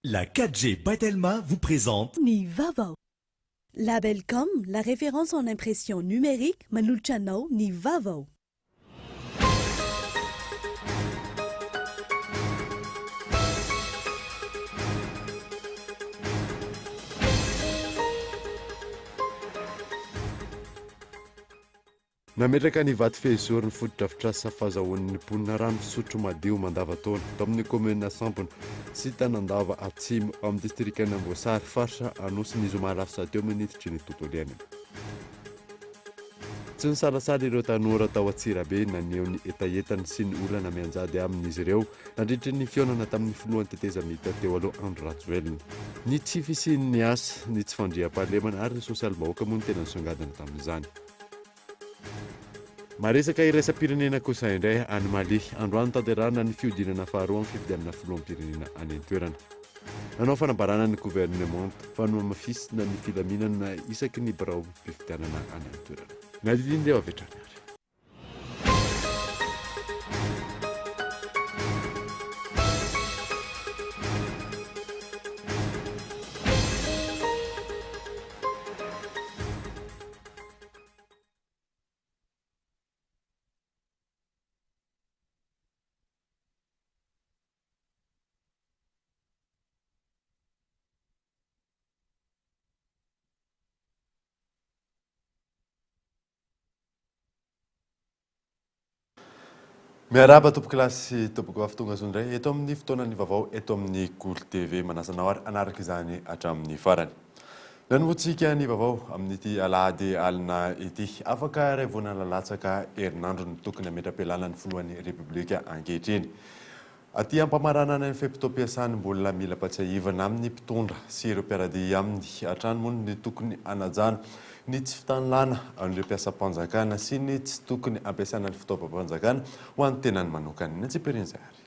La 4G Batelma vous présente Ni Vaovao. Labelcom, la référence en impression numérique, Manulchano ni Vaovao. Nametraka ny vaty fehizoriny fotodrafitrasa fahazahoan'ny mponina rano fisotro madio mandavataona to amin'ny komuna Sampona sy Tanandava Atsimo amin'ny distrikany Amboasary faritra Anosy ny zoma lafisa teo minitry ny tontolo iainana. Tsy nisalasala ireo tanora tao Antsirabe naneho ny etaetany sy ny olana mianjady amin'izy ireo nandritra ny fionana tamin'ny filohan'ny tetezamita teo aloha Andro Rajoelina. Ny tsy fisian'ny asa, ny tsy fandriam-pahalemana ary ny sosialim-bahoaka moa ny tena nisongadina tamin'izany. Maresaka iraisam-pirenena kosa indray any Mali androany tanterahana ny fiodinana faharoa amin'ny fifidianana filoham-pirenena any an-toerana. Nanao fanambarana ny gouvernement fa no mafisina ny filaminana isaky ny birao fifidianana any an-toerana. Nadidindeo avetrany ary. Miaraba tompoko lasy tompoko afotonga zo indray eto amin'ny fotoanany vaovao eto amin'ny Kolo TV manasanao ary anaraka izany hatramin'ny farany. Nanombotsika ny vaovao amin'ity alahady alina ity afaka raivona lalatsaka herinandro ny tokony ametra-pialana ny filohan'ny Repoblika ankehitriny. Aty ampamarana ny fepetom-piasany mbola mila patsiahivana amin'ny mpitondra sy ireo mpiaradia amin'ny hatrany moa ny tokony anajana ny tsy fitanilana an'ireo mpiasam-panjakana sy ny tsy tokony ampiasana ny fitaovam-panjakana ho an'ny tenany manokany ny tsiperin'izay.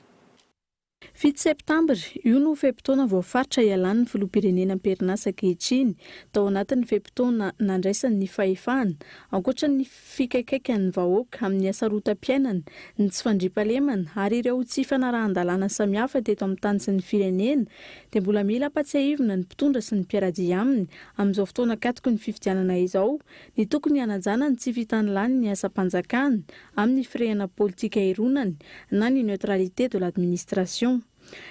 7 septambra, io no fepetrona voafaritra ialan'ny filoham-pirenena am-perinasa ankehitriny tao anatin'ny fepetrona nandraisan'ny fahefana ankoatra ny fikaikan'ny vahoaka amin'ny asarotam-piainana, ny tsy fandriam-pahalemana ary ireo tsy fanarahan-dalàna samihafa teto amin'ny tany sy ny firenena dia mbola mila patsiahivana ny mpitondra sy ny mpiaradia aminy amin'izao fotoana katoko ny fifidianana izao ny tokony hanajana ny tsy fitanilany ny asa-panjakana amin'ny firehana politika ironany na ny neutralité de l'administration.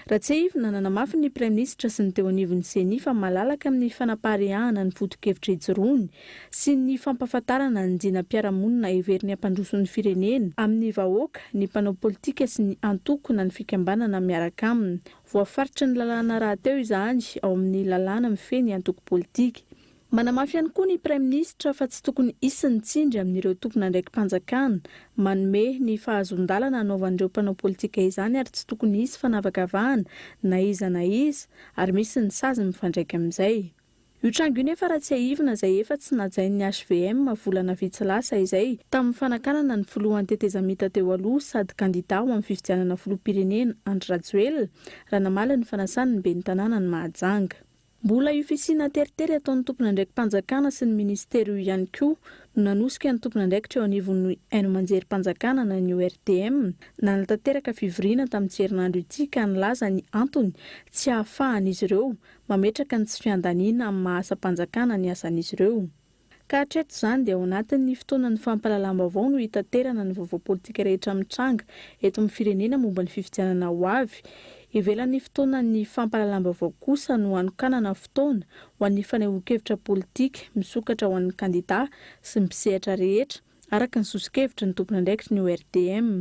Ratsiahivana nanamafy ny Praiministra sy ny teo anivon'ny Seni fa malalaka amin'ny fanapaharehana ny foto-kevitra ijoroany sy ny fampahafantarana ny dina-piarahamonina heverin'ny ampandroso ny firenena amin'ny vahoaka, ny mpanao politika sy ny antoko na ny fikambanana miaraka aminy. Voafaritra ny lalàna rahateo izany ao amin'ny lalàna mifeny antoko politika. Manamafy ihany koa ny Praiministra fa tsy tokony hisy ny tsindry amin'ireo tompona ndraiky mpanjakana, manome ny fahazon-dalana hanaovan'ireo mpanao politika izany ary tsy tokony hisy fanavakavahana na iza ary misy ny sazy mifandraika amin'izay. Io trango io nefa ratsiahivana izay efa tsy najain'ny HVM volana vitsy lasa izay tamin'ny fanakanana ny filohan'ny tetezamita teo aloha sady kandida ho amin'ny fifidianana filoham-pirenena Andro Rajoelina raha namala ny fanasany ny ben'ny tanàna ny Mahajanga. Mbola io fisina teritery ataon'ny tompona ndraiky mpanjakana sy ny ministero io ihany koa no nanosika ny tompona ndraiky treo anivon'ny haino manjery mpanjakana na ny ORTM nanatanteraka fivoriana tamin'ny tsy herinandro ity ka nilaza ny antony tsy hahafahan'izy ireo mametraka ny tsy fiandaniana amin'ny mahasa-mpanjakana ny asan'izy ireo. Ka hatreto izany dia ao anatin'ny fotoanan'ny fampahalalam-baovao no hitaterana ny vaovao politika rehetra mitranga eto amin'ny firenena momba ny fifidianana ho avy. Ivelan'ny fotoanan'ny fampahalalam-baovao kosa no hanokanana fotoana ho an'ny fanehoan-kevitra politika misokatra ho an'ny kandida sy ny mpisehatra rehetra araka ny sosi-kevitra ny tompona ndraiky ny ORTM.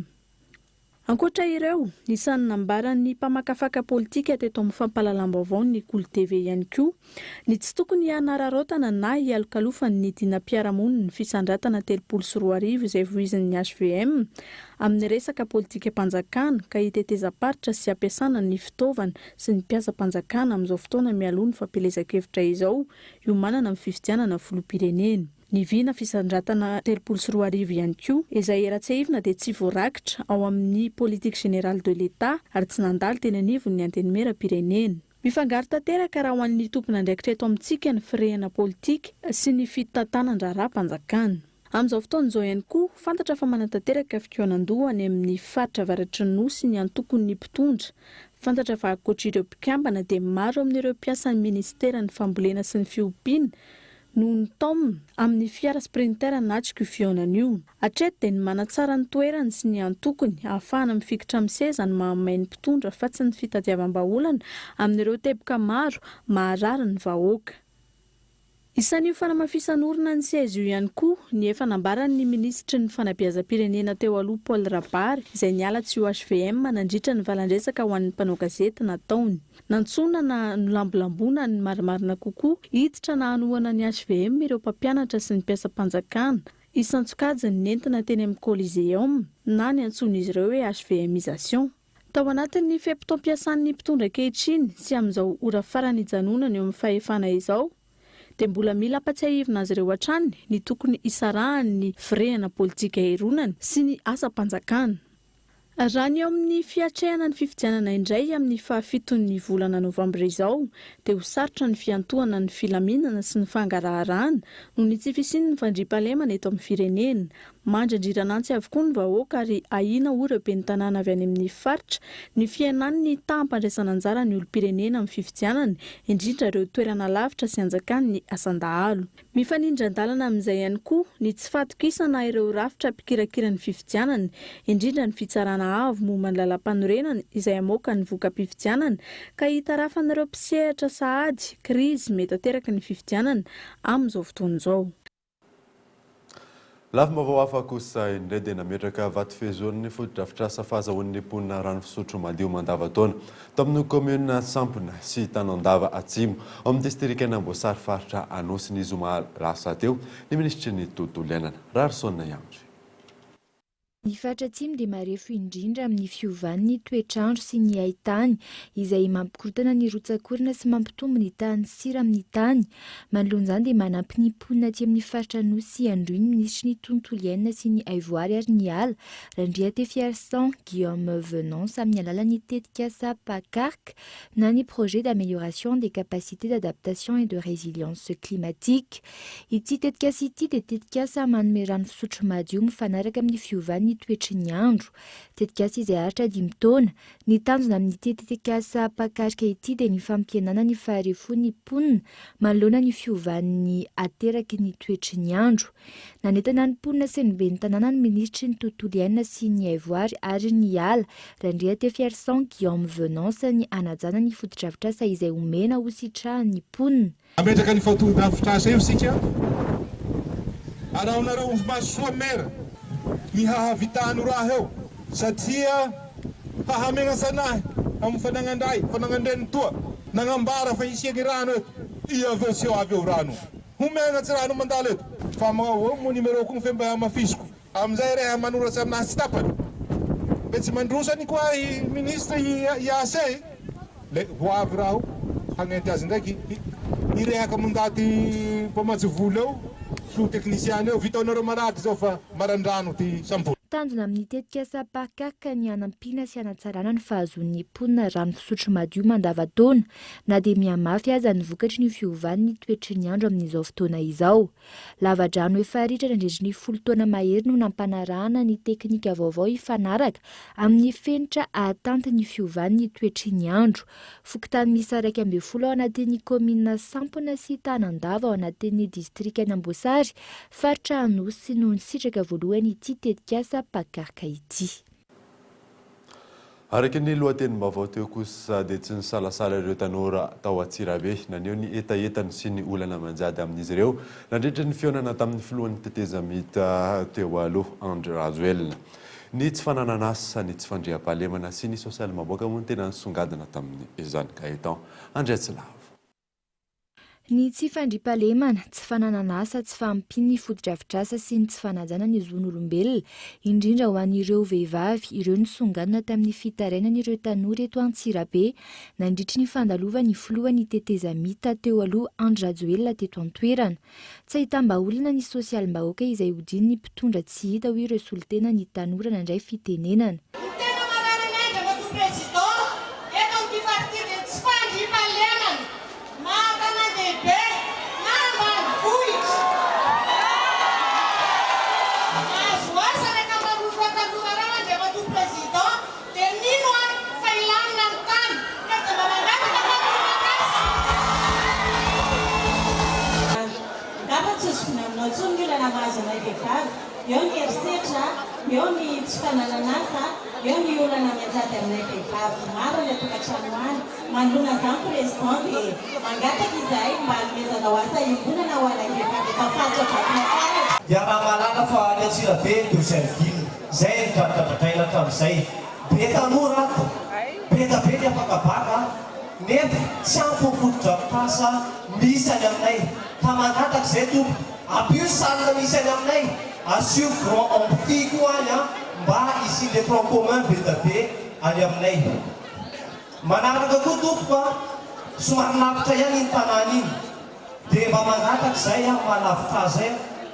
Ankoatra ireo, isan'ny nambaran'ny mpamakafaka politika teto amin'ny fampahalalam-baovao ny Kolo TV ihany koa, ny tsy tokony hanararaotana na hialokalofany ny dina-piarahamonina ny fisandratana 34 izay voizin'ny HVM amin'ny resaka politika mpanjakana ka hiteteza-paritra sy ampiasana ny fitaovana sy ny mpiasa-mpanjakana amin'izao fotoana mialoha ny fampelezan-kevitra izao iomanana amin'ny fifidianana filoham-pirenena. Ny vina fisandratana 34 ihany koa izay ratsiahivana dia tsy voarakitra ao amin'ny politique générale de l'État ary tsy nandalo teny anivon'ny antenimieram-pirenena. Mifangaro tanteraka raha ho an'ny tompona ndraikitra eto amintsika ny firehana politika sy ny fitatanana-mpanjakana. Amin'izao fotoan'izao ihany koa fantatra fa manatanteraka fikoanan-doha any amin'ny faritra avaratry ny nosy ny antokony mpitondra Fantatra fa ankoatr'ireo mpikambana dia maro amin'ireo mpiasan'ny ministera ny fambolena sy ny fiompiana no nitaomina amin'ny fiara sprinter na tsikufiona io. Hatreto dia ny manatsara ny toerany sy ny antokony ahafahana mifikitra amin'ny seza ny mahamay ny mpitondra fa tsy ny fitadiavam-baolana amin'ireo teboka maro maharary ny vahoaka. Isan'io fanamafisan'orina ny seza io ihany koa ny efa nambaran'ny ministry ny fanabeazam-pirenena teo aloha Paul Rabary izay niala tsy ho HVM nandritra ny valandresaka ho an'ny mpanao gazety nataony. Nantsona na nolambolambona ny marimarina kokoa hiditra na hanohana ny HVM ireo mpampianatra sy ny mpiasam-panjakana. Isantsokajiny nentina teny amin'ny Coliseum na ny antson'izy ireo hoe HVMisation. Tao anatin'ny fepetom-piasan'ny mpitondra ankehitriny sy amin'izao ora farany hijanonana eo amin'ny fahefana izao dia mbola mila ampatsiahivina azy ireo hatrany ny tokony hisarahany ny firehana politika ironana sy ny asam-panjakana. Raha ny eo amin'ny fiatrehana ny fifidianana indray amin'ny 7 volana Novambra izao dia ho sarotra ny fiantohana ny filaminana sy ny fangaraharaana noho ny tsy fisian'ny fandriampahalemana eto amin'ny firenena. Mandradriranantsy avokoa ny vahoaka ary ahina ireo ben'ny tanàna avy any amin'ny faritra ny fiainan'ny taham-pandraisana anjara ny olom-pirenena amin'ny fifidianana, indrindra ireo toerana lavitra sy anjakany ny asandahalo. Mifanindran-dalana amin'izay ihany koa ny tsy fatokisana ireo rafitra mpikirakira ny fifidianana, indrindra ny fitsarana avo momba ny lalam-panorenana izay amoaka ny voka-pifidianana ka hitarafan'ireo mpisehatra sahady krizy mety ateraky ny fifidianana amin'izao fotoana izao. Lafy vaovao hafa kosa indray dia nametraka vato fehezon'ny foto-drafitrasa fahazahoan'ny mponina rano fisotro madio mandavataona tamin'ny komina Sampona sy Tanan-Dava Atsimo amin'ny distrika Namboasary faritra Anosy zoma lasa teo ny ministry ny tontolo iainana Rarsona Yamdry. Ny faritra Atsimo dia marefo indrindra amin'ny fiovan'ny toetrandro sy ny haintany izay mampikorotana ny rotsakorina sy mampitombo ny tany sira amin'ny tany. Manoloana izany dia manampy ny mponina aty amin'ny faritra Anosy androy ny ministry ny tontolo iainana sy ny haivoary ary ny ala Randriatefiarsan Guillaume Venance amin'ny alalan'ny tetikasa PACARC na ny projet d'amélioration des capacités d'adaptation et de résilience climatique. Ity tetikasa ity dia tetikasa manome rano fisotro madio mifanaraka amin'ny fiovan'ny toetry ny andro. Tetikasa izay haritra 5 taona. Ny tanjona amin'ity tetikasa PACARC ity dia ny fampihenana ny faharefon'ny mponina manoloana ny fiovan'ny ateraky ny toetry ny andro. Nanentana ny mponina sy ny ben'ny tanàna ny ministry ny tontolo iainana sy ny haivoary ary ny ala Randriatefiarsan Guillaume Venance ny anajana ny foto-drafitrasa izay omena ho sitrahan'ny mponina. Ametraka ny foto-drafitrasa io sika araonareo masoa mera ny hahavitahany raha eo satria hahamegna sanahy amin'ny fanangandray toa nangambara fa isiaky rano eto iaveo sy avy eo rano homegna tsy rano mandalo eto fa mo numéro ko femba mafisiko amizay reha manoratsy aminahy tsy tapany be tsy mandrosany koa i ministre iase le ho avy raho hagnety azy ndraiky irehaka mandaty mpamatsy volo eo so teknisiany eo vitaonareo marady zao fa marandrano ty Sampona. Tanjona amin'ny tetikasa PACARC ny anampiana sy anatsarana ny fahazoan'ny mponina rano fisotro madio mandavataona na dia mihamafy aza ny vokatry ny fiovan'ny toetry ny andro amin'izao fotoana izao. Lava-drano efa ritra nandrindry ny 10 taona mahery no nampanarahana ny teknika vaovao ifanaraka amin'ny fenitra ahatanty ny fiovan'ny toetry ny andro. Fokontany miisa 12 ao anatin'ny komina Sampona sy Tanan-Dava ao anatin'ny distrika Namboasary faritra Anosy no nisitraka voalohany ity tetikasa PACARC ity. Araka ny lohatenim-baovao teo kosa dia tsy nisalasala ireo tanora tao Antsirabe naneo ny etaetany sy ny olana manjady amin'izy ireo nandritra ny fionana tamin'ny filohan'ny tetezamita teo aloha André Rajoelina. Ny tsy fanananasa ny tsy fandriam-pahalemana sy ny sosialy maboaka moa tena nisongadina tamin'ny izany Gaetan Andretsilava. Ny tsy fandriam-pahalemana, tsy fanananasa, tsy fahampiany ny foto-drafitrasa sy ny tsy fanajana ny zon'olombelona, indrindra ho an'ireo vehivavy, ireo nisongadina tamin'ny fitarainan'ireo tanora eto Antsirabe, nandritry ny fandalovan'ny filohan'ny tetezamita teo aloha André Rajoelina teto an-toerana. Tsy ahitam-baolana ny sosialim-bahoaka izay hodin'ny mpitondra tsy hita ho ireo solitena ny tanora nandray fitenenana. vehivavy, eo ny herisetra, eo ny tsy fananan'asa, eo ny olana mianjady aminay vehivavy maro ny atokantrano any. Manoloana izany président dia mangataka izahay mba hanomezana ho asa iombonana ho anay vehivavy efa fatra vakinakara. Dia raha malala fa any Antsirabe dia Zerville zay ny tratratratraina hatramin'izay. Be tanora ato, be da be ny afakabaka nefa tsy ampy foto-drafitrasa misy any aminay. Ka mangataka izay tompo, ampio salina misy any aminay, asio grand amphi koa any mba ici les troncs communs be da be any aminay. Manaraka koa tompo somary lavitra ihany iny tanàna iny. Dia mba mangataka izay malavitra zay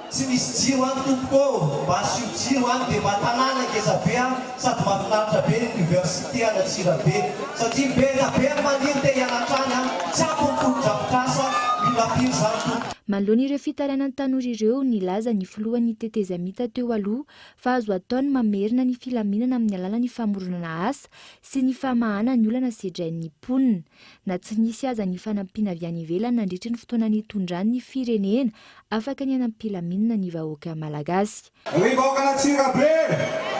tsy misy jiro any tompoko, mba asio jiro any dia mba tanàna ngezabe sady mahafinaritra be ny université any Antsirabe satria be da be maniry te hianatra any tsy ampy foto-drafitrasa mila pino zany tompo. Manoloana ireo fitarainan'ny tanora ireo nilaza ny filohan'ny tetezamita teo aloha fa azo ataony mamerina ny filaminana amin'ny alalan'ny famoronana asa sy ny famahana ny olana sedrain'ny mponina. Na tsy nisy aza ny fanampiana avy any ivelany nandritra ny fotoanany itondrany ny firenena afaka ny anam-pilaminana ny vahoaka malagasy. Ry vahoaka Antsirabe,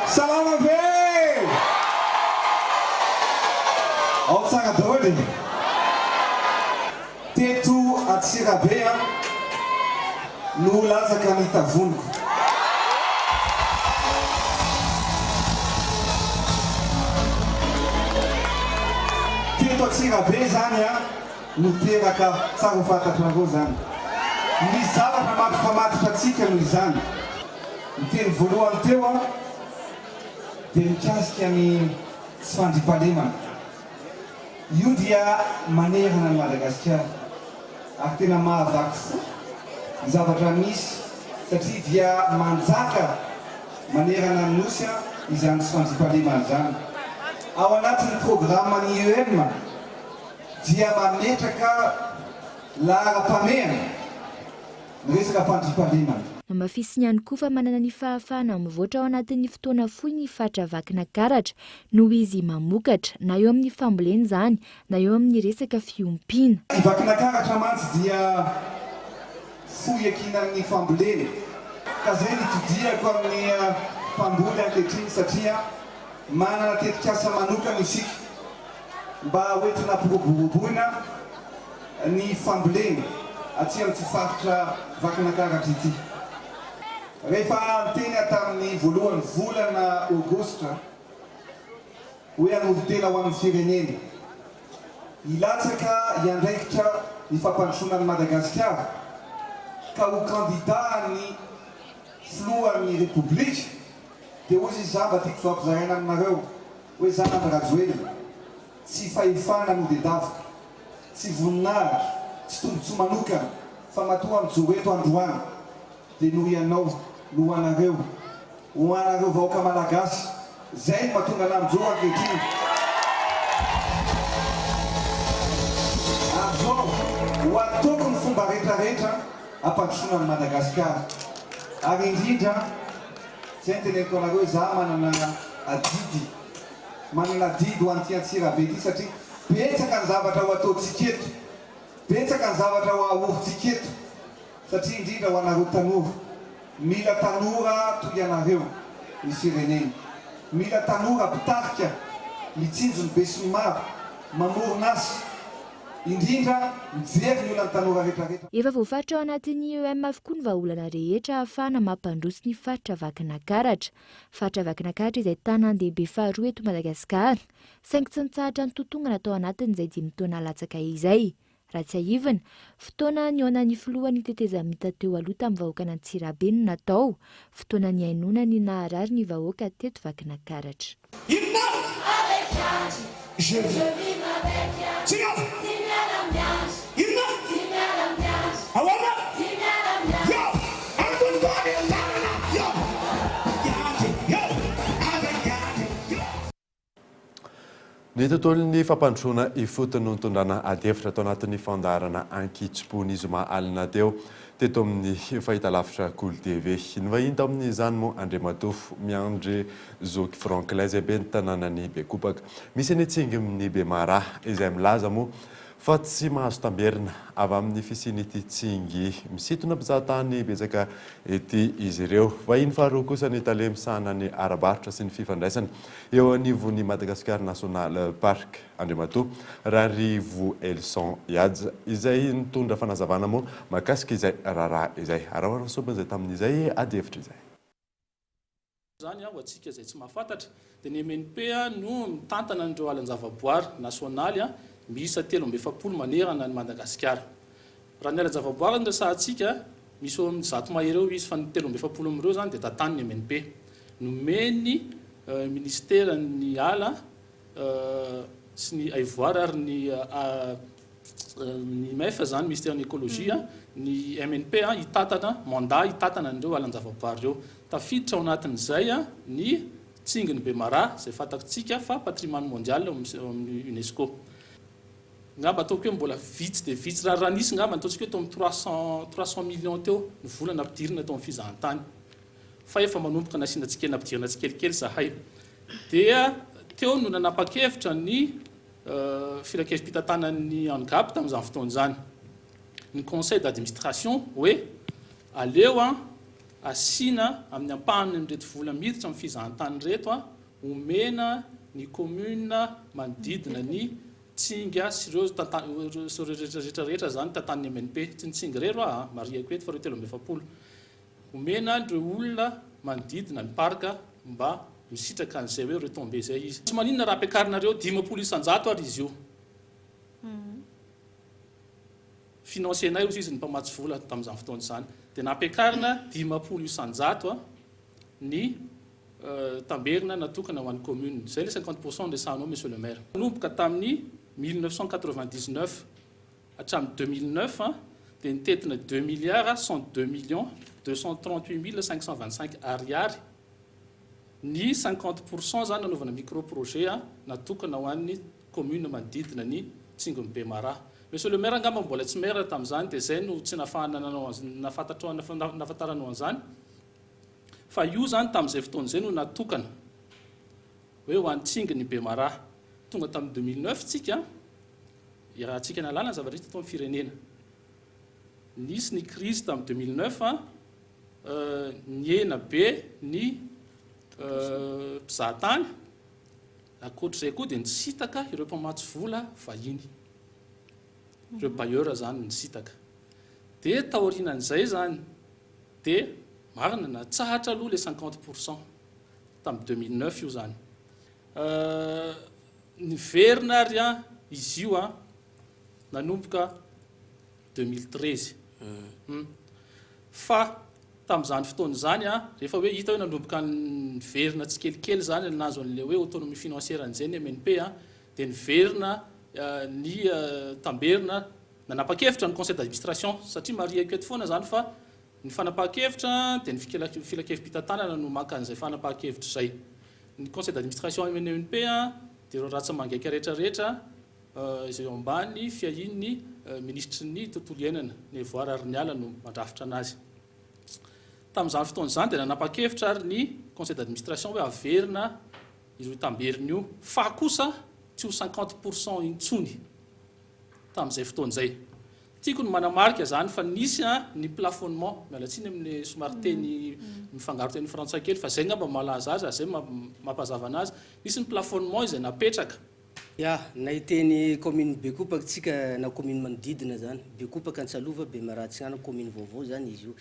salama be! Ao tsara daholo. Teto Antsirabe no latsaka ny tavoniko. Teto Antsirabe zany no teraka tsara ho fantatrareo zany. Ny zavatra mampifamatotra antsika noho izany. Ny teny voalohany teo dia mikasika ny tsy fandriampahalemana. Io dia manerana ny Madagasikara ary tena mahavaky fo ny zavatra misy satria dia manjaka manerana ny nosy izany tsy fandriampahalemana zany. Ao anatin'ny programman'ny UM dia mametraka lahara-pameana resaka fandriampahalemana. Mafisiny ihany koa fa manana ny fahafahana mivoatra ao anatin'ny fotoana fohy ny fatra vakina karatra noho izy mamokatra na eo amin'ny fambolena izany na eo amin'ny resaka fiompiana. Ny vakina karatra mantsy dia fohy akinan'ny fambolena ka zay nitodiako amin'ny mpamboly ankehitriny satria manana tetikasa manokana isika mba hoentina boroboroboina ny fambolena aty amin'ity faritra vakina karatra ity. Rehefa teny tamin'ny voalohany volana Aogositra hoe hanovotena ho amin'ny firenena hilatsaka hiandraikitra ny fampandrosoanan'ny Madagasikara ka ho kandida ny filohan'ny repoblika dia hoy izy zava tiako fampizaraina aminareo hoe zanany rajoely tsy fahefana no dedavika tsy voninahitra tsy tombotsoa manokana fa matoa mijoro eto androany dia noho ianao no anareo vahoaka malagasy zay mahatonga anamijoro ankehitriny. Azao ho ataoko ny fomba rehetrarehetra hampandrosoana ny Madagasikara ary indrindra zay teneniko anareo za manana adidy ho an'ity Antsirabe ity satria betsaka ny zavatra ho ataontsika eto, betsaka ny zavatra ho ahorintsika eto satria indrindra ho anareo tanora. Mila tanora toy ianareo ny firenena, mila tanora mpitarika mitsinjo ny be sy ny maro mamorona azy indrindra mijery ny olana tanora rehetrarehetra. Efa voafaritra ao anatin'ny UM avokoa ny vahaolana rehetra ahafahana mampandroso ny faritra vakina karatra. Faritra vakina karatra izay tanan-dehibe faharoa eto Madagasikara saingy tsy nitsahatra ny totongana atao anatin'izay 10 taona latsaka izay. Raha tsy ahivana, fotoana nihaonan'ny filohan'ny tetezamita teo aloha tamin'ny vahoaka Antsirabe no natao, fotoana ny hainoana ny naharary ny vahoaka teto vakina karatra. Ny tontolon'ny fampandrosoana ifotony no tondrana adefitra tao anatin'ny fandarana ankitsipony izy maalina teo teto amin'ny fahitalavitra Kolo TV. Ny vahiny tao amin'izany moa Andriamatofo miandry zoky Franklin zay be ny tanànan'ny Bekopaka. Misy ny tsingy amin'ny Bemara izay milaza moa fa tsy mahazo tamberina avy amin'ny fisiny tsingy misitona mpizahatany betsaka ety izy ireo. Vahiny faharoa kosa ny talemisana ny arabaritra sy ny fifandraisana eo anivon'ny Madagascar National Park Andriamatoa Rarivo Elson Iadza izay nitondra fanazavana moa mahakasika izay raharaha izay. Arahoara soba izay tamin'izay ady hevitra izay. Zany ho antsika izay tsy mahafantatra dia ny MNP no mitantana andreo alan-javaboary nasionaly miisa 370 manerana ny Madagasikara. Raha ny alan-javaboary no resahantsika misy eo amin'ny 100 mahery eo izy fa ny 370 amin'ireo zany dia tantan'ny MNP. Nomeny ministera ny ala sy ny aivoary ary ny MEF zany ministère ny écologie ny MNP hitatana mandat hitatana andreo alan-javaboary ireo. Tafiditra ao anatin'izay ny tsinginy Bemara izay fantatsika fa patrimoine mondial amin'ny UNESCO. Ngamba ataoko hoe mbola vitsy dia vitsy raha nisy ngamba ataontsika hoe tao amin'ny 300 millions teo ny volana ampidirina tao amin'ny fizahantany. Fa efa manomboka nasianantsika nampidirina tsikelikely zahay. Dia teo no nanapa-kevitra ny firakevim-pitantanan'ny ANGAP tamin'izany fotoana izany. Ny conseil d'administration hoe aleo asina amin'ny ampahany reto vola miditra amin'ny fizahantany reto omena ny commune manodidina ny tsinga sy ireo rehetra zany tantan'ny MNP tsy nitsinga rero mariako eto fa reo 370 omena ireo olona manodidina ny parka mba misitraka an'izay hoe retombé zay izy. Tsy maninona raha ampiakarinareo 500 isan-jato ary izy io. Finansienay izy ny mpamatsy vola tamin'izany fotoana izany. Dia nampiakarina 500 isan-jato ny tamberina natokana ho an'ny commune. Zay le 50% resahanao monsieur le maire. Nomboka tamin'ny 1999 hatramin'ny 2009 dia nitetina 2 milliards 102 millions 238 525 ariary. Ny 50% zany nanaovana micro-projet natokana ho an'ny commune manodidina ny tsinginy Bemara. Monsieur le maire angamba mbola tsy maire tamin'izany dia zay no tsy nafantaranao an'izany. Fa io zany tamin'izay fotoana izay no natokana hoe ho an'ny tsinginy Bemara. Tonga tamin'ny 2009 tsika raha tsika nalala ny zavatra tao amin'ny firenena. Nisy ny crise tamin'ny 2009 niena be ny mpizahatany akoatr'izay koa dia nisitaka ireo mpamatsy vola vahiny. Ireo bailleur zany nisitaka. Dia taorianan'izay zany dia marina natsahatra aloha le 50% tamin'ny 2009 io zany. Niverina ary izy io nanomboka 2013. Fa tamin'izany fotoana izany rehefa hoe hita hoe nanomboka niverina tsikelikely zany nazo an'le hoe autonomie financière an'izay ny MNP dia niverina ny tamberina nanapa-kevitra ny conseil d'administration satria mariako eto foana zany fa ny fanapa-kevitra dia ny filakevim-pitantanana no maka an'izay fanapa-kevitra izay. Ny conseil d'administration MNP dia ireo ratsa mangaika rehetrarehetra izay eo ambany fiahin'ny ministry ny tontolo iainana ny voary ary ny ala no mandrafitra anazy. Tamin'izany fotoana izany dia nanapa-kevitra ary ny conseil d'administration hoe averina io tamberina io fa kosa tsy ho 50% intsony tamin'izay fotoana izay. Tiako ny manamarika zany fa nisy ny plafonnement mialatsiny amin'ny somary teny mifangaro teny frantsay kely fa zay ngamba malaza azy zay mampazava anazy. Nisy ny plafonnement izay napetraka. Ya nahiteny commune Bekopaka tsika na commune manodidina zany. Bekopaka Antsalova Bemara Tsigana commune Vaovao zany izy io.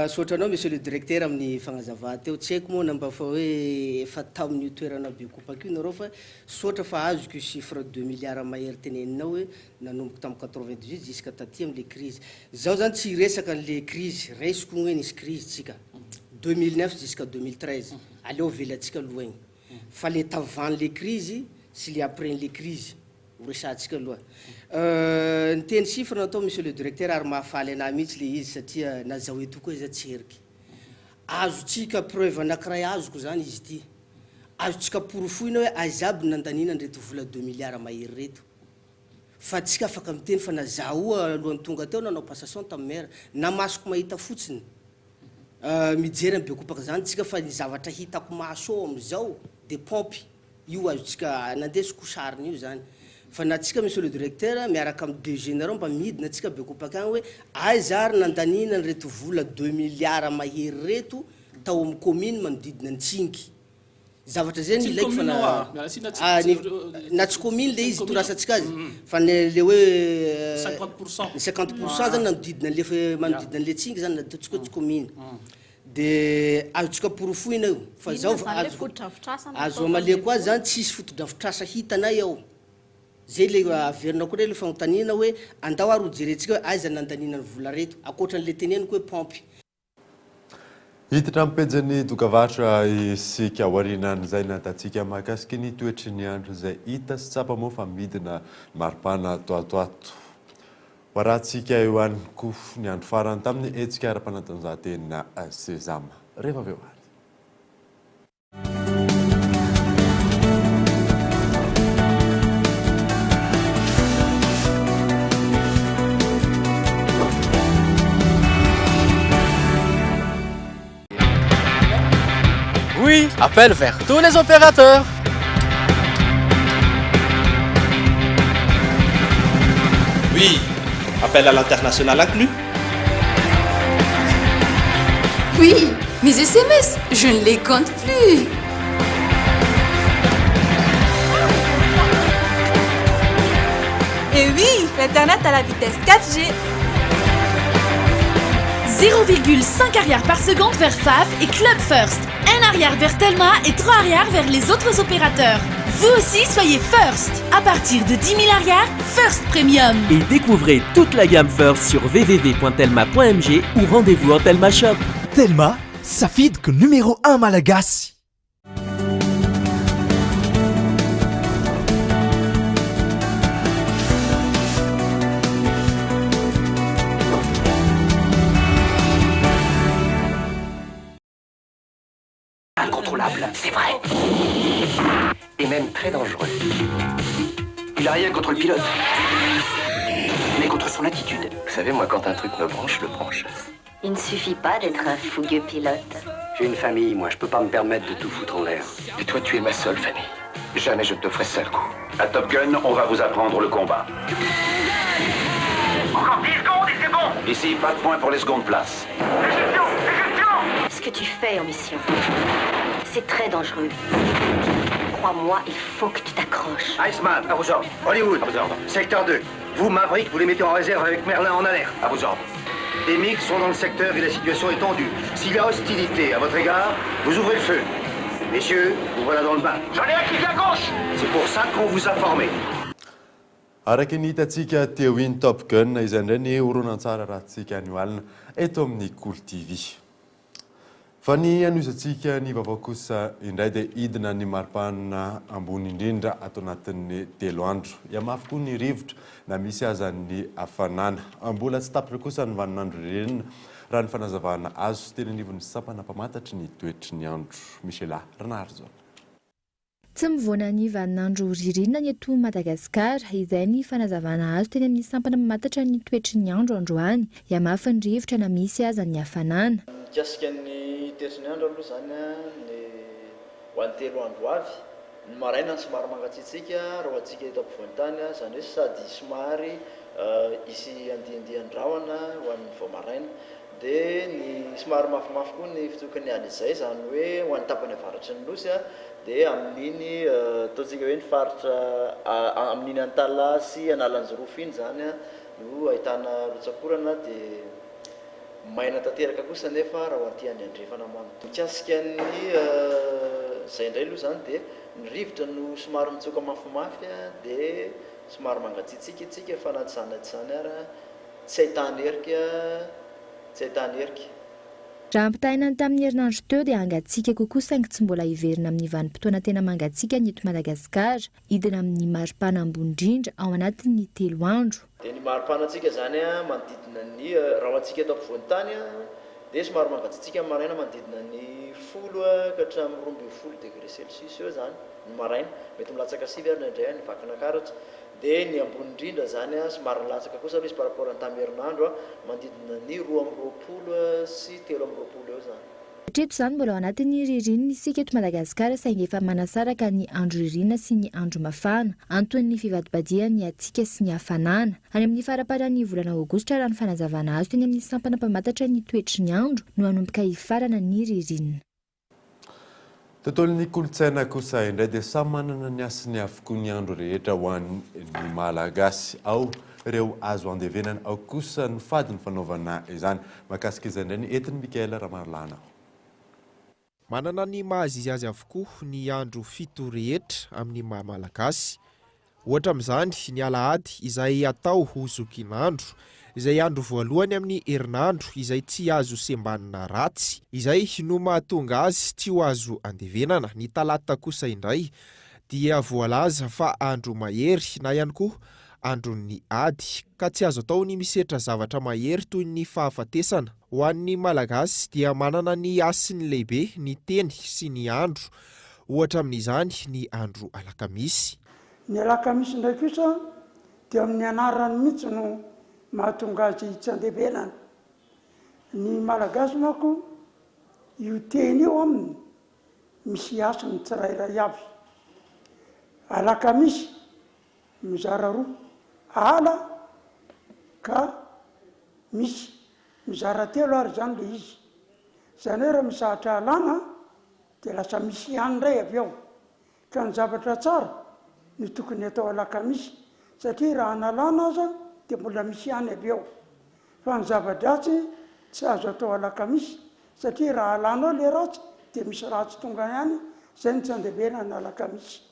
Sotranao monsieur le directeur amin'ny fagnazavana teo tsy haiko moa namba fa hoe efa tamin'io toerana Bekopaka io nareo fa sotra fa azoko chiffre 2 milliards mahery teneninao hoe nanomboka tamin'ny 98 jusqu'à taty amin'le crise. Zaho zany tsy resaka an'le crise raisiko hoe nisy crise tsika 2009 jusqu'à 2013 aleo velatsika loha igny. Fa le tavan'le crise sy le après le crise resahantsika aloha. Ny teny chiffre natao monsieur le directeur ary mahafaly anahy mihitsy le izy satria nazahoeto koa izy tsy heriky. Azotsika preuve anankiray azoko zany izy ty. Azotsika porofoina hoe azaby nandanina reto vola 2 milliards mahery reto. Fa tsika afaka miteny fa nazahoa alohan'ny tonga teo nanao passation tamin'ny maire namasoko mahita fotsiny. Mijery amin'ny Bekopaka zany tsika fa ny zavatra hitako maso am'izao de pompy io azotsika nandesiko sariny io zany. fa natsika monsieur le directeur miaraka amin'ny 2 généraux mba midina atsika bekopaka agny hoe ay zary nandanina reto vola 2 milliards mahery reto tao amin'ny commune manodidina ny tsingy zavatra zany ilaiky fa na tsy commune le izy torasatsika azy fa le hoe 50% zany nanodidina le manodidina le tsingy zany nataotsika tsy commune de azotsika porofoina io fa zao azo amale koa zany tsisy fotodrafitrasa hitanay ao zay le averinao koa le fanontaniana hoe andao ary hojerentsika hoe aiza nandanina ny vola reto akoatran'le teneniko hoe pompy hiditra amin'ny pejany dokavatra isika aorinan'izay natatsika mahakasiky ny toetry ny andro izay hita sy tsapa moa fa midina maripana toatoato ho rahantsika eo ihany koa ny andro farany tamin'ny hetsika ara-panatanjahantena sezama rehefa avy eo ary Oui, appel vers tous les opérateurs. Oui, appel à l'international inclus. Oui, mes SMS, je ne les compte plus. Et oui, l'Internet à la vitesse 4G. 0,5 arrière par seconde vers Faf et Club First. 1 arrière vers Telma et 3 arrière vers les autres opérateurs. Vous aussi, soyez First. À partir de 10 000 arrières, First Premium. Et découvrez toute la gamme First sur www.telma.mg ou rendez-vous en Telma Shop. Telma, Safid numéro 1 Malagasy. Incontrôlable, c'est vrai. Et même très dangereux. Il a rien contre le pilote, mais contre son attitude. Vous savez, moi, quand un truc me branche, je le branche. Il ne suffit pas d'être un fougueux pilote. J'ai une famille, moi, je peux pas me permettre de tout foutre en l'air. Et toi, tu es ma seule famille. Jamais je ne te ferai sale coup. À Top Gun, on va vous apprendre le combat. Encore 10 secondes et c'est bon. Ici, pas de points pour les secondes places. Ce que tu fais en mission, c'est très dangereux. Crois-moi, il faut que tu t'accroches. Iceman, à vos ordres. Hollywood, à vos ordres. Secteur 2. Vous, Maverick, vous les mettez en réserve avec Merlin en alerte. À vos ordres. Des MiG sont dans le secteur et la situation est tendue. S'il y a hostilité à votre égard, vous ouvrez le feu. Messieurs, vous voilà dans le bain. J'en ai un qui vient à gauche. C'est pour ça qu'on vous a formé. Araka ny hitatsika teo iny Top Gun izay indray ny horonan-tsara rahantsika ny oalina eto amin'ny Kolo TV. Fa ny anoisantsika ny vaovao kosa indray dia hidina ny maripana ambony indrindra ato anatin'ny 3 andro. Iamafy koa ny rivotra na misy aza ny hafanana. Mbola tsy tapitra kosa ny vaninandro renina raha ny fanazavana azo sy teny anivon'ny sampana mpamantatry ny toetry ny andro. Michela Renardzon. Tsy mivoana ny vaninandro ririnina ny eto Madagasikara izay ny fanazavana azo teny amin'ny sampana mamantatra ny toetry ny andro androany. Iamafy ny rivotra na misy aza ny hafanana. Mikasika ny toetry ny andro aloha zany ny ho an'ny 3 andro avy ny maraina somary mangatsiatsika raha antsika eto ampovoan-tany zany hoe sady somary isy andiandian-drahona ho an'ny vao maraina dia ny somary mafimafy koa ny fitokany any izay zany hoe ho an'ny tapany avaratry ny nosy dia amin'iny ataontsika hoe ny faritra amin'iny Antalasy Analanjorofy iny zany no ahitana rotsakorana dia maina tanteraka kosa nefa raha anty any andrefana manontolo. Mikasika ny izay indray aloha zany dia ny rivotra no somary mitsoka mafimafy dia somary mangatsiatsika itsika fa na tsy zany zany ary tsy ahitana herika, tsy ahitana herika. Raha ampitahaina tamin'ny herinandro teo dia angatsika kokoa saingy tsy mbola hiverina amin'ny vanim-potoana tena mangatsika ny eto Madagasikara, hidina amin'ny maripana ambony indrindra ao anatin'ny 3 andro. Dia ny maripanatsika zany manodidina ny raha antsika eto ampovoan-tany dia somary mangatsiatsika amin'ny maraina manodidina ny 10 ka hatramin'ny 12 degré Celsius eo zany ny maraina, mety milatsaka 7 ary indray ny vakana karatra. Dia ny ambony indrindra zany somary milatsaka kosa aloha izy par rapport amin'ny tamin'ny herinandro manodidina ny 2 amby 20 sy 3 amby 20 eo zany. Hatreto izany mbola ao anatin'ny ririnina isika eto Madagasikara saingy efa manasaraka ny andro ririnina sy ny andro mafana anton'ny fivadibadiana ny atsika sy ny hafanana. Any amin'ny faraparan'ny volana aogositra raha ny fanazavana azy teny amin'ny sampana mpamantatra ny toetry ny andro no hanomboka hifarana ny ririnina. Tontolon'ny kolontsaina kosa indray dia samy manana ny asiny avokoa ny andro rehetra ho an'ny malagasy. Ao ireo azo andevenana, ao kosa ny fady ny fanaovana izany. Mahakasika izay indray ny entiny Mikaela Ramarlana. Manana ny mahazizy azy avokoa ny andro fito rehetra amin'ny malagasy. Ohatra amin'izany ny alahady izay atao ho zokin'andro, izay andro voalohany amin'ny herinandro izay tsy azo sembanina ratsy, izay no mahatonga azy tsy ho azo andevenana. Ny talata kosa indray dia voalaza fa andro mahery na ihany koa andron'ny ady, ka tsy azo atao ny misetra zavatra mahery toy ny fahafatesana. Ho an'ny malagasy dia manana ny asiny lehibe ny teny sy ny andro. Ohatra amin'izany ny andro alakamisy. Ny alakamisy indray kosa dia amin'ny anarany mihitsy no mahatonga azy tsy andevenana. Ny malagasy manko io teny io aminy misy asany tsirairay avy. Alakamisy mizara roa, ala ka misy mizara telo ary zany le izy. Zany hoe raha misahatra alana dia lasa misy ihany indray avy ao. Ka ny zavatra tsara ny tokony atao alakamisy satria raha analana aza dia mbola misy ihany avy ao. Fa ny zava-dratsy tsy azo atao alakamisy satria raha alanao le ratsy dia misy ratsy tonga ihany, izay ny tsy andevenana alakamisy.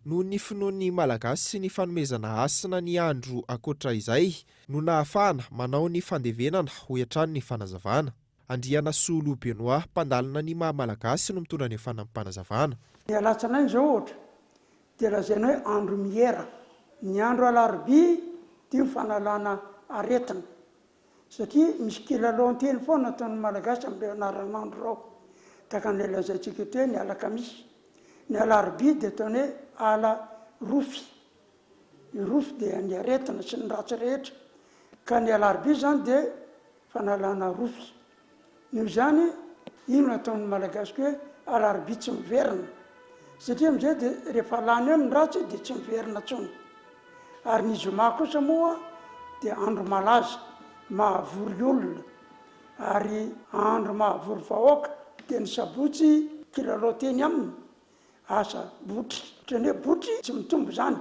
No ny finoan'ny malagasy sy ny fanomezana asina ny andro akoatra izay no nahafahana manao ny fandevenana ho hatrany ny fanazavana. Andriana Solo Benoit, mpandalina ny maha-malagasy no mitondra ny fanampanazavana. Ny alatsinainy izao ohatra dia lazaina hoe andro mihera. Ny andro alarobia dia ny fanalana aretina. Satria misy kilalao-teny foana ataon'ny malagasy amin'ilay anaran'andro rao. Taka ny lazaintsika eto hoe ny alakamisy. Ny alarobia dia ataony hoe ala rofy. Ny rofy dia ny aretina sy ny ratsy rehetra. Ka ny alarobia zany dia fanalana rofy. Noho izany ino ataon'ny malagasy hoe alarobia tsy miverina. Satria amin'izay dia rehefa lany eo ny ratsy dia tsy miverina tsony. Ary ny zoma kosa moa dia andro malaza, mahavory olona. Ary andro mahavory vahoaka dia ny sabotsy kilalao teny aminy. Asa botry, ohatrany hoe botry tsy mitombo zany.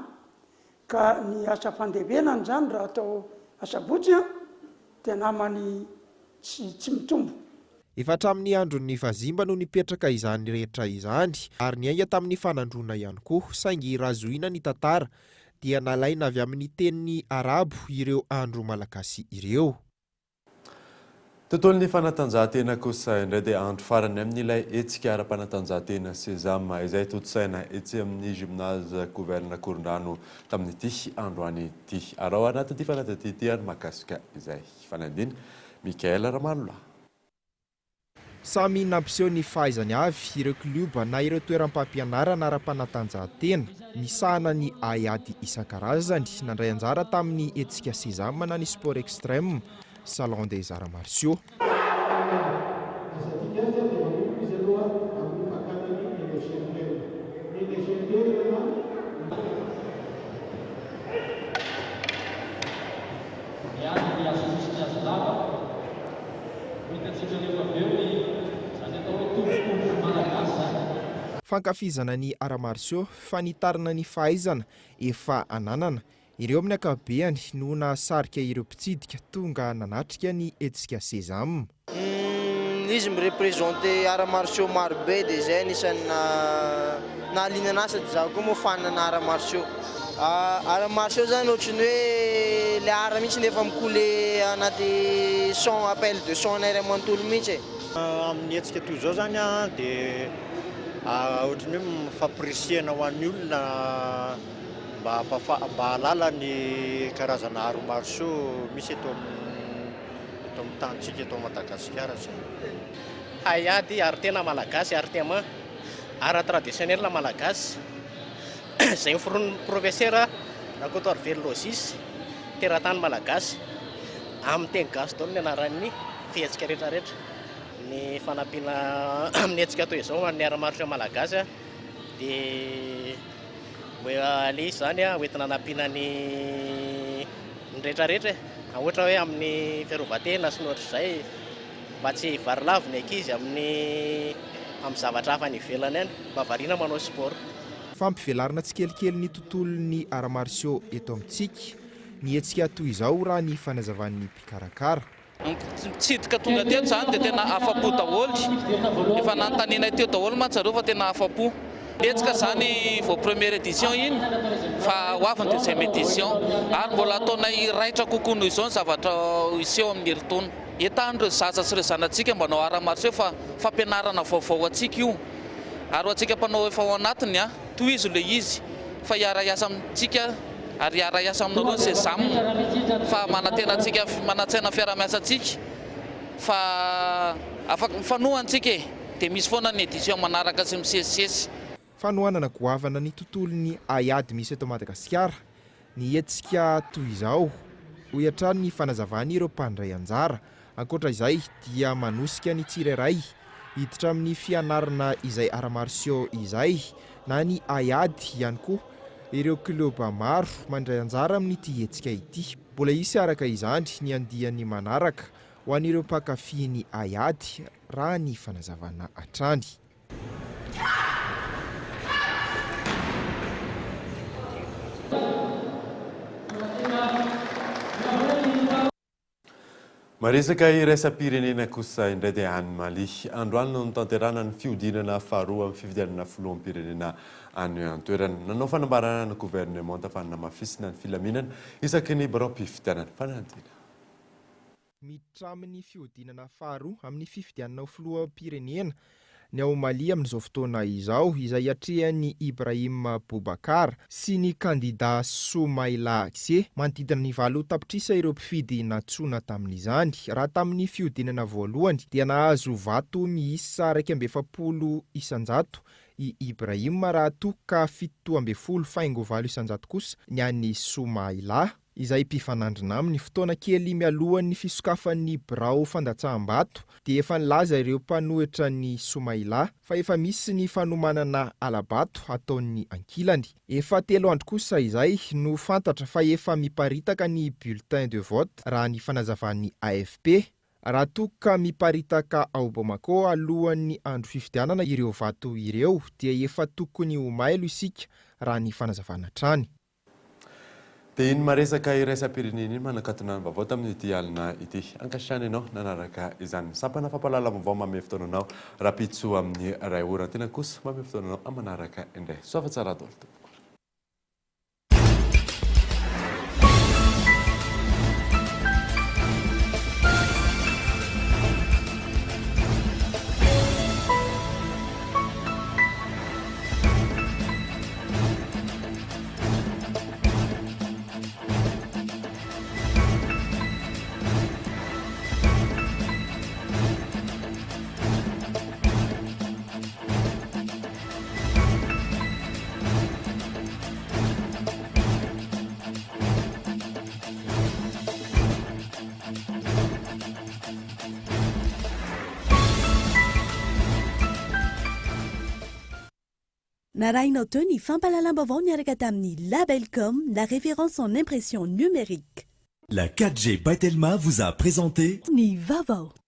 Ka ny asa fandevenana zany raha atao asa botry dia namany tsy mitombo. Efa hatramin'ny andron'ny fazimba no nipetraka izany rehetra izany, ary niainga tamin'ny fanandrona ihany koa, saingy razoina ny tantara dia nalaina avy amin'ny tenin'ny arabo ireo andro malagasy ireo. Tontolon'ny fanatanjahantena kosa indray dia andro farany amin'ilay hetsika ara-panatanjahantena sezama izay totsaina etsy amin'ny gymnase Governa Korondrano tamin'ity andro any ity. Ary ao anatin'ity fanadihadiana mahakasika izay fanadina Mikaela Ramalona. Samy nampiseho ny fahaizany avy ireo kluba na ireo toeram-pampianarana ara-panatanjahantena misahana ny aiady isan-karazany nandray anjara tamin'ny hetsika sezama na ny sport extrême Salon des Arts Martiaux. Fankafizana ny arts martiaux fanitarana ny fahaizana efa ananana. Ireo amin'ny ankapobeny no nahasarika ireo mpitsidika tonga nanatrika ny hetsika sezama. Izy mirepresenté arts martiaux maro be dia izay anisan'ny nahaliana anahy sady zaho koa moa fanana arts martiaux. Arts martiaux zany ohatrany hoe le art mihitsy nefa mikole anaty son appel de son nay iray manontolo mihitsy. Amin'ny hetsika toy izao zany dia ohatrany hoe mifampirisiana ho an'ny olona mba halala ny karazana arts martiaux misy eto amin'ny tantsika eto Madagasikara. Haiady art tena malagasy, art théma, art traditionnel malagasy. Izay noforon'ny professeur Rakotoary Velozis, teratany malagasy, amin'ny teny gasy daholo ny anaran'ny fihetsika rehetrarehetra. ny fanampiana amin'ny hetsika toy izao amin'ny ara-marotra malagasy a dia ale izy zany a hoentina hanampiana ny rehetrarehetra ohatra hoe amin'ny fiarovan-tena sy ny ohatr'izay mba tsy varilavo ny ankizy amin'ny zavatra hafa ny ivelany any mba variana manao sport. Fampivelarina tsikelikely ny tontolon'ny ara-marsio eto amintsika ny hetsika toy izao raha ny fanazavan'ny mpikarakara. Mitsidika tonga teto zany dia tena afapo daholo, efa nanontaniana teo daholo mantsareo fa tena afapo. Hetsika zany vao première édition iny fa ho avy ny deuxième édition ary mbola ataonay raitra kokoa noho izao ny zavatra iseho amin'ny herintaona. Entahan'ireo zaza sy ireo zanantsika mbanao ara-marsio fa fampianarana vaovao antsika io ary antsika mpanao efa ao anatiny a toy izy le izy fa hiara-iasa amintsika ary hiara-iasa aminareo ny sezam fa manatena antsika manatsaina fiara-miasa antsika fa afaka mifanoha antsika dia misy foana ny édition manaraka sy misesisesy. Fanohanana goavana ny tontolon'ny aiady misy eto Madagasikara ny hetsika toy izao ho hiatrano ny fanazavana ireo mpandray anjara. Ankoatra izay dia manosika ny tsirairay hiditra amin'ny fianarana izay ara-marsio izay na ny aiady ihany koa ireo kiloba maro mandray anjara amin'ity hetsika ity. Mbola isy araka izany ny andiany manaraka ho an'ireo mpankafy ny aiady raha ny fanazavana hatrany. Maresaka iraisam-pirenena kosa indray dia any Mali. Androany no nitanterana ny fiodinana faharoa amin'ny fifidianana filoham-pirenena any an-toerana. Nanao fanambarana ny gouvernement tafanana mafisina ny filaminana isaky ny barom-pifidianana fanantina. Miditra amin'ny fiodinana faharoa amin'ny fifidianana filoham-pirenena ny ao Mali amin'izao fotoana izao izay atrehan'ny Ibrahim Boubacar sy ny kandida Soumaïla Cissé manodidina ny 7 tapitrisa ireo mpifidy natsoina tamin'izany. Raha tamin'ny fiodinana voalohany dia nahazo vato miisa 270 isanjato i Ibrahim raha toa ka 70 faingo 7 isanjato kosa ny an'ny Soumaïla izay mpifanandrina amin'ny fotoana kely mialohan'ny fisokafan'ny birao fandatsaham-bato dia efa nilaza ireo mpanohitra ny Soumaïla fa efa misy ny fanomanana alabato ataon'ny ankilany. Efa 3 andro kosa izay no fantatra fa efa miparitaka ny bulletin de vote raha ny fanazavan'ny AFP raha toa ka miparitaka ao Bamako alohan'ny andro fifidianana ireo vato ireo dia efa tokony ho mailo isika raha ny fanazavana trany. Dia iny maresaka iraisam-pirenena iny manakatona ny vaovao tamin'ity alina ity. Ankasitrany ianao nanaraka izany sampana fampalala vaovao manome fotoananao rapitso amin'ny ray orana tena kosa manome fotoananao amanaraka indray. Soava tsara daholo tompoko. Narainao teo ny fampalalam-baovao niaraka tamin'ny Labelcom, la référence en impression numérique. La 4G by Telma vous a présenté Ni Vaovao.